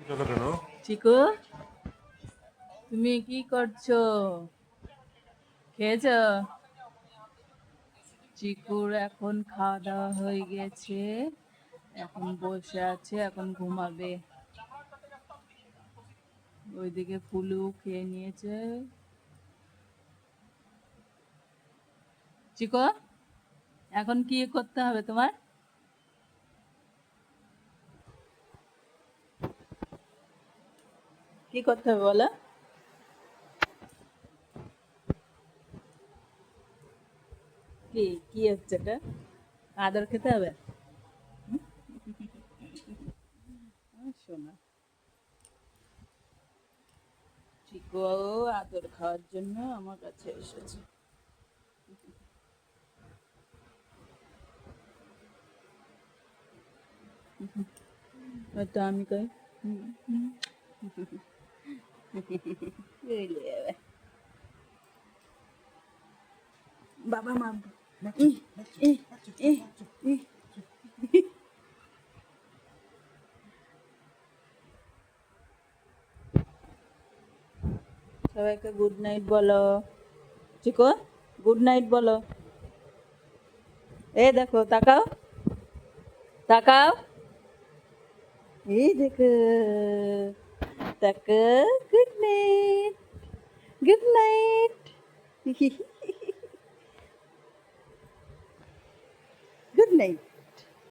চলো কেন? চিকু, তুমি কি করছো? খেয়েছ? চিকুর এখন খাওয়া দাওয়া হয়ে গেছে, এখন বসে আছে, এখন ঘুমাবে। ওইদিকে ফুলু খেয়ে নিয়েছে। চিকু, এখন কি করতে হবে তোমার? কি করতে হবে বলো? কি কি হচ্ছে এটা? আদর খেতে হবে? শোনা, চিকু আদর খাওয়ার জন্য আমার কাছে এসেছে। হয়তো আমি কই বাবা মা সবাইকে গুড নাইট বলো। চিকু, গুড নাইট বলো। এই দেখো, তাকাও তাকাও, এই দেখো, তাকা, good night, good night, good night.